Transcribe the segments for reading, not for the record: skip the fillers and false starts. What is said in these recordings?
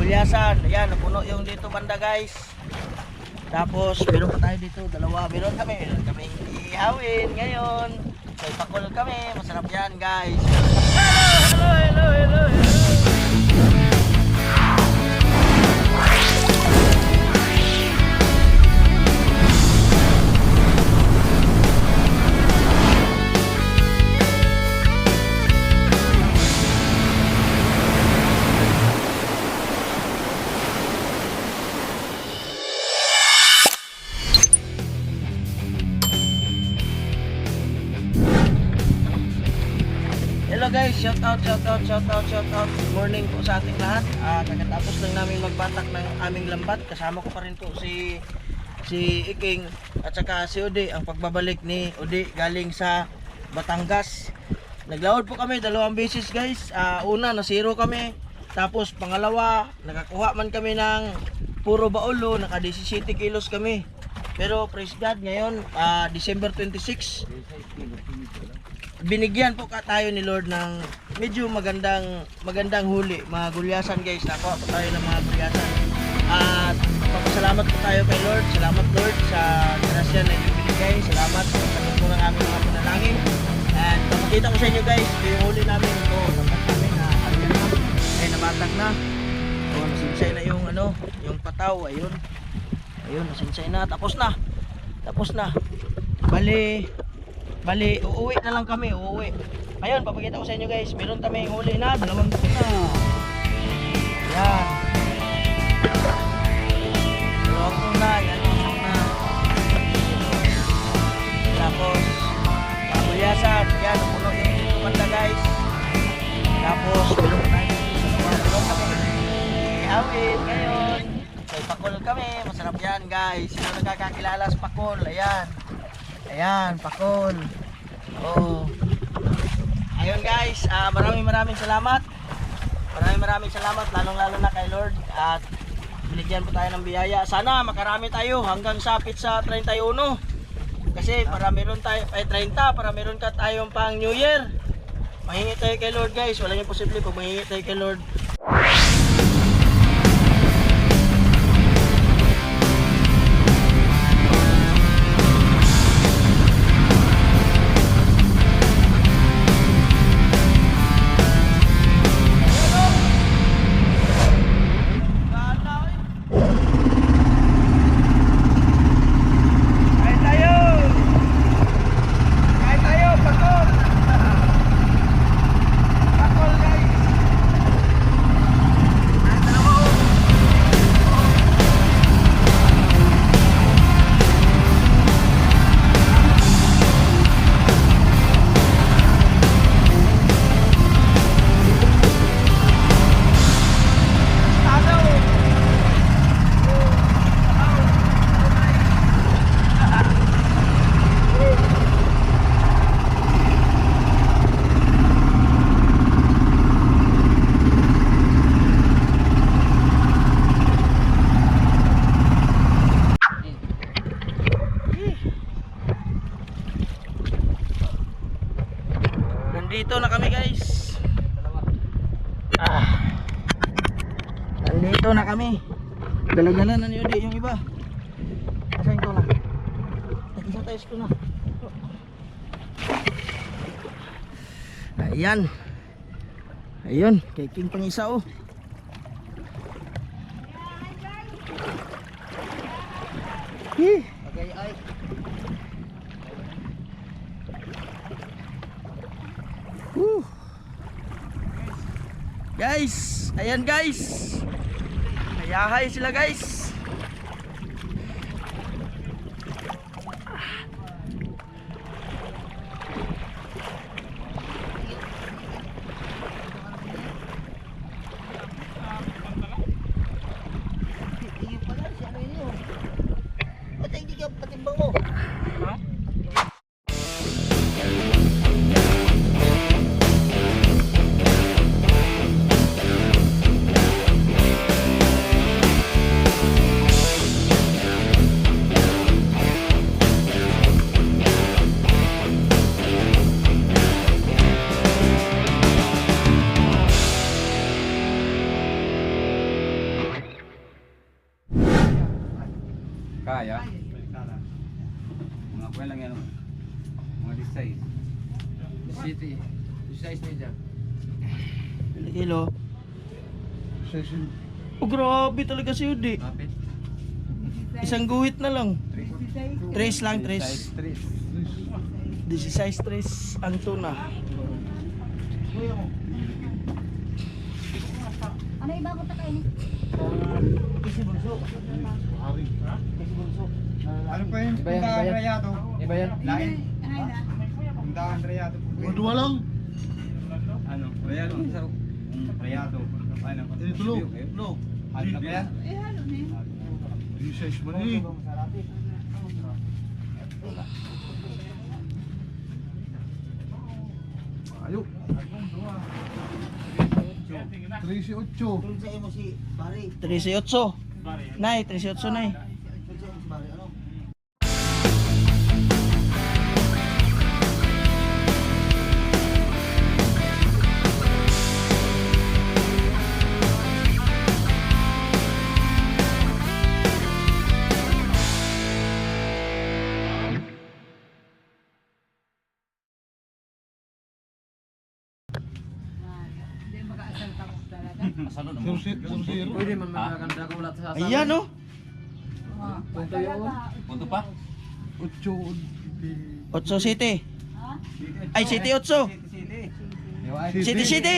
gulyasan. Ayan, napuno yung dito banda guys. Tapos meron pa tayo dito, dalawa. Meron kami ihawin ngayon. So ipakul kami, masarap yan guys. Hello. Hello guys, shout out. Good morning po sa ating lahat. Kakatapos lang namin magbatak ng aming lambat. Kasama ko pa rin po si Iking at saka si Udi. Ang pagbabalik ni Udi galing sa Batangas. Naglaod po kami 2 beses guys. Una na zero kami. Tapos pangalawa, nakakuha man kami ng puro baulo. Naka 17 kilos kami. Pero praise God, ngayon December 26, binigyan po tayo ni Lord ng medyo magandang huli, mga gulyasan guys. Nakuha po tayo ng mga gulyasan. At papasalamat po tayo kay Lord. Salamat Lord sa grasya na ibinigay. Salamat sa sagot po ng aming mga panalangin. And pakita ko sa inyo guys, ito yung huli namin. Ito, tapat namin na alyan na. Ay nabatag na. O, nasinsay na yung yung pataw. Ayun, nasinsay na. Tapos na. Bali, uuwi na lang kami, Ngayon, papakita ko sa inyo guys, meron kami huli na, 2 tuna. Yan. 2 tuna, yan ang tuna. Tapos, pagulyasan, yan, puno yung tumanda guys. Tapos, meron tayo kami ihawin ngayon. So, pakul kami, masarap yan guys. Sino nakakakilala sa pakul, Ayan, pakul. Oh. Ayun guys, maraming salamat. Maraming salamat lalong-lalo na kay Lord at binigyan po tayo ng biyaya. Sana makarami tayo hanggang sa pizza 31. Kasi para meron tayo 30 para meron ka tayong pang New Year. Mahingi tayo kay Lord guys, walang imposible pag mahingi tayo kay Lord. Nandito na kami guys. Nandito na kami. Dalagalan na ni Udi yung iba. Asahin ko lang. Isa tayo ko na. Ayun, kay King pang isa oh. Okay, ay. Guys, ayan guys. Nayahay sila guys. Iyo pala, si ano yun? Ba't hindi ka patimbang mo? Ha? Kaya. Mga kuya lang yan. Mga disguise. City. Size niya dyan. Kilo. Oh, grabe talaga si Udi. Kapit. Isang guhit na lang. Tres lang, tres. Size 16 ang tuna. Ano iba ko kayo ni? Kasi bunso. Ano pa yun? Iba yan, Punta iba yan. Andrea to. Iba yan? Lain. Ay na. Punta Andrea to. Dua lang. Ano? Kaya lang isa. Andrea to. Ano? Tulog. No. Ano na ba yan? Eh halo ni. Size mo ni. Ayo. 13.8. Nay, 13.8 nay. Hindi makaasal ka mo talaga. Masalo na mo. Pwede man magaganda ko wala sa Ayan oh. Punto yun. Punto pa? 8 City. Ha? Ay, City 8. City, City.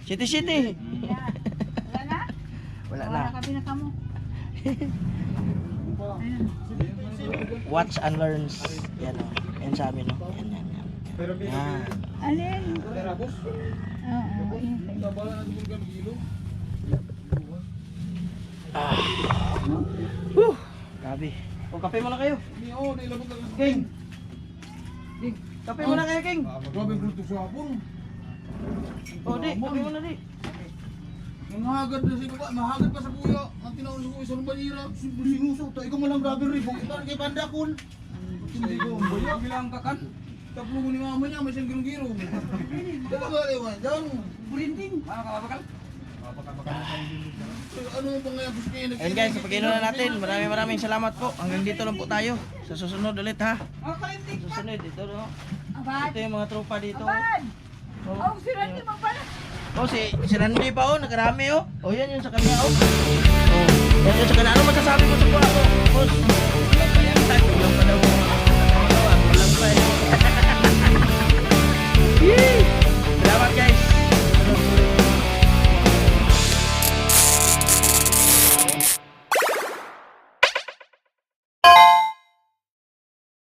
City, City. Yeah. Wala na? Wala na. Wala kami na kamo. Ayun. Watch and learns. Yan oh. Yan sa amin oh. Yan, yan, yan. Yan. Alin? Oo. Ah. Whew. Grabe. O, kape muna kayo. King. Kape muna kayo, King. O, di. Kape muna, di. Mahagad na si baba, mahagad pa sa kuya. Ang tinaon sa kuya sa banira. Sinuso, to ikaw malang grabe rin. Kung ikaw kay Pandakon. Hindi ko boyo bilang kakan. Taplo mo ni mama niya, may siyang giro-giro. Diba ba lewan? Diyan, printing. Makakabakal? Ano yung mga gusto kayo Ayun guys, sa pag-inom na natin. Maraming salamat po. Hanggang dito lang po tayo. Sa susunod ulit ha. Sa susunod, ito no. Abad. Ito yung mga tropa dito. Abad. Oh, Oh, si Randy magpala. oh si Randy pa oh, nakarami oh. Oh, yan yung sa kanya oh. Oh, yan yung sa kanya. Ano masasabi mo sa kuha ko? Boss, walang pa yan. Walang pa daw. Walang pa eh. Yee!